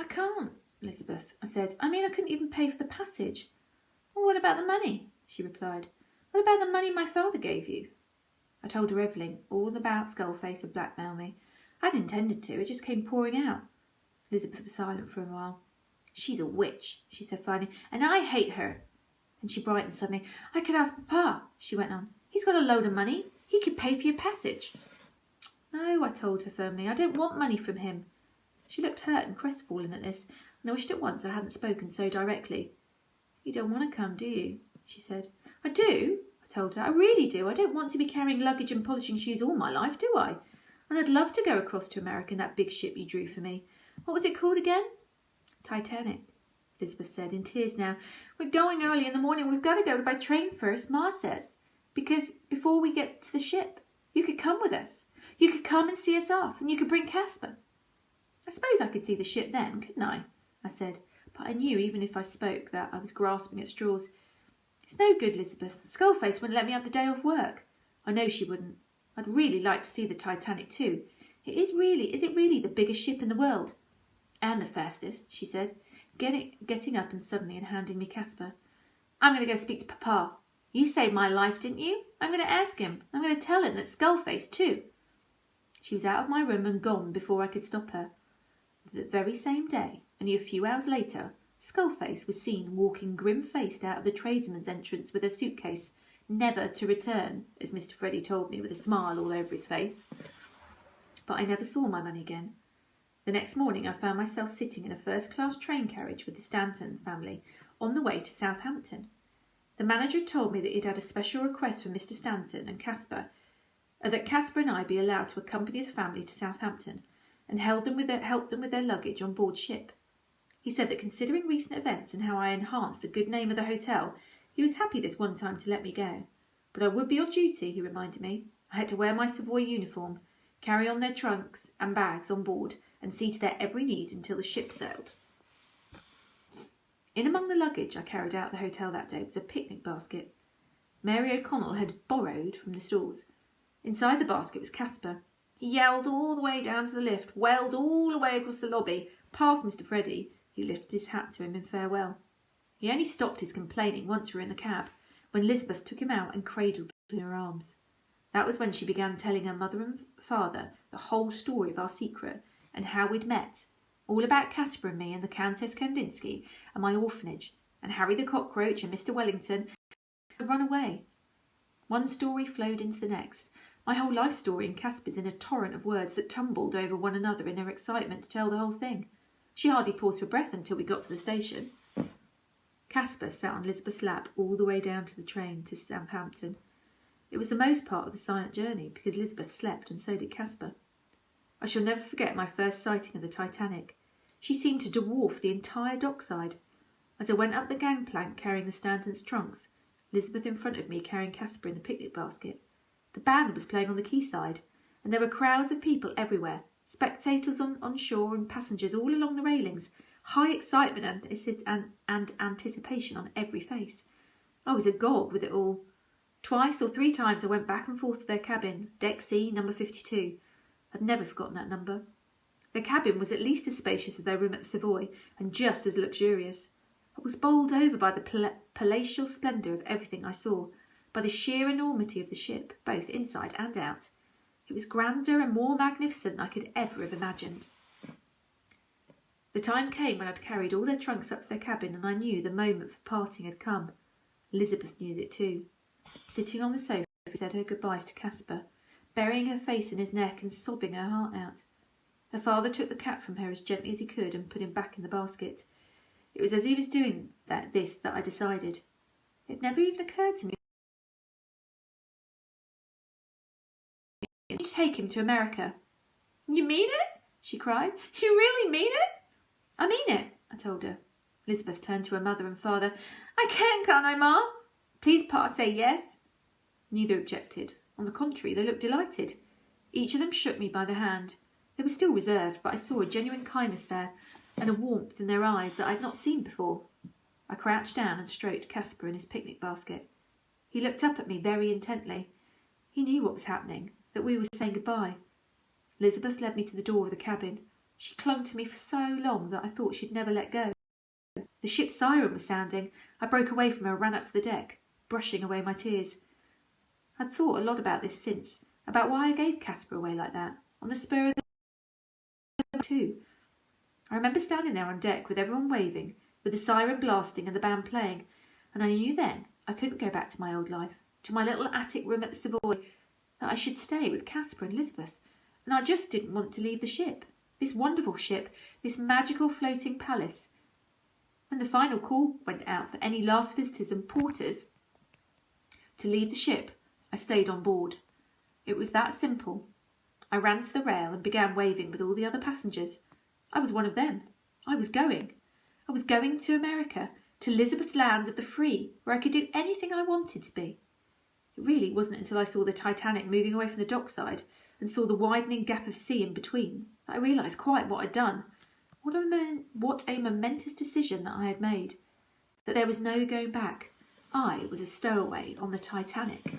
I can't, Elizabeth, I said. I mean, I couldn't even pay for the passage. Well, what about the money? She replied. What about the money my father gave you? I told her everything, all about Skullface had blackmailed me. I hadn't intended to, it just came pouring out. Elizabeth was silent for a while. She's a witch, she said finally, and I hate her. And she brightened suddenly. I could ask Papa, she went on. He's got a load of money. He could pay for your passage. No, I told her firmly. I don't want money from him. She looked hurt and crestfallen at this, and I wished at once I hadn't spoken so directly. You don't want to come, do you? She said. I do, I told her. I really do. I don't want to be carrying luggage and polishing shoes all my life, do I? And I'd love to go across to America in that big ship you drew for me. What was it called again? Titanic, Elizabeth said, in tears now. We're going early in the morning. We've got to go by train first, Ma says. Because before we get to the ship, you could come with us. You could come and see us off, and you could bring Kaspar. I suppose I could see the ship then, couldn't I? I said, but I knew even if I spoke that I was grasping at straws. It's no good, Elizabeth. Skullface wouldn't let me have the day off work. I know she wouldn't. I'd really like to see the Titanic too. Is it really the biggest ship in the world? And the fastest, she said, getting up and suddenly and handing me Kaspar. I'm going to go speak to Papa. You saved my life, didn't you? I'm going to ask him. I'm going to tell him that Skullface too. She was out of my room and gone before I could stop her. The very same day, only a few hours later, Skullface was seen walking grim-faced out of the tradesman's entrance with a suitcase, never to return, as Mr. Freddy told me with a smile all over his face. But I never saw my money again. The next morning I found myself sitting in a first-class train carriage with the Stanton family on the way to Southampton. The manager had told me that he'd had a special request from Mr. Stanton and Kaspar, that Kaspar and I be allowed to accompany the family to Southampton and help them with their luggage on board ship. He said that considering recent events and how I enhanced the good name of the hotel, he was happy this one time to let me go. But I would be on duty, he reminded me. I had to wear my Savoy uniform, carry on their trunks and bags on board, and see to their every need until the ship sailed. In among the luggage I carried out of the hotel that day was a picnic basket. Mary O'Connell had borrowed from the stores. Inside the basket was Kaspar. He yelled all the way down to the lift, wailed all the way across the lobby, past Mr. Freddy, who lifted his hat to him in farewell. He only stopped his complaining once we were in the cab, when Elizabeth took him out and cradled him in her arms. That was when she began telling her mother and father the whole story of our secret and how we'd met, all about Kaspar and me and the Countess Kandinsky and my orphanage, and Harry the Cockroach and Mr. Wellington had run away. One story flowed into the next. My whole life story and Kaspar's in a torrent of words that tumbled over one another in her excitement to tell the whole thing. She hardly paused for breath until we got to the station. Kaspar sat on Elizabeth's lap all the way down to the train to Southampton. It was the most part of the silent journey because Elizabeth slept and so did Kaspar. I shall never forget my first sighting of the Titanic. She seemed to dwarf the entire dockside. As I went up the gangplank carrying the Stantons' trunks, Elizabeth in front of me carrying Kaspar in the picnic basket. The band was playing on the quayside, and there were crowds of people everywhere, spectators on shore and passengers all along the railings, high excitement and anticipation on every face. I was agog with it all. Twice or three times I went back and forth to their cabin, deck C, number 52. I'd never forgotten that number. Their cabin was at least as spacious as their room at the Savoy, and just as luxurious. I was bowled over by the palatial splendour of everything I saw, by the sheer enormity of the ship, both inside and out. It was grander and more magnificent than I could ever have imagined. The time came when I'd carried all their trunks up to their cabin, and I knew the moment for parting had come. Elizabeth knew it too. Sitting on the sofa, she said her goodbyes to Kaspar, burying her face in his neck and sobbing her heart out. Her father took the cat from her as gently as he could and put him back in the basket. It was as he was doing this that I decided. It never even occurred to me to take him to America. You mean it? She cried. You really mean it? I mean it, I told her. Elizabeth turned to her mother and father. I can't I, Ma? Please, Pa, say yes. Neither objected. On the contrary, they looked delighted. Each of them shook me by the hand. They were still reserved, but I saw a genuine kindness there, and a warmth in their eyes that I had not seen before. I crouched down and stroked Kaspar in his picnic basket. He looked up at me very intently. He knew what was happening, that we were saying goodbye. Elizabeth led me to the door of the cabin. She clung to me for so long that I thought she'd never let go. The ship's siren was sounding. I broke away from her and ran up to the deck, brushing away my tears. I'd thought a lot about this since, about why I gave Kaspar away like that, on the spur of the too. I remember standing there on deck with everyone waving, with the siren blasting and the band playing, and I knew then I couldn't go back to my old life, to my little attic room at the Savoy, that I should stay with Kaspar and Elizabeth, and I just didn't want to leave the ship, this wonderful ship, this magical floating palace. When the final call went out for any last visitors and porters to leave the ship, I stayed on board. It was that simple. I ran to the rail and began waving with all the other passengers. I was one of them. I was going. I was going to America, to Elizabeth's land of the free, where I could do anything I wanted to be. It really wasn't until I saw the Titanic moving away from the dockside and saw the widening gap of sea in between that I realised quite what I'd done. What a momentous decision that I had made. That there was no going back. I was a stowaway on the Titanic.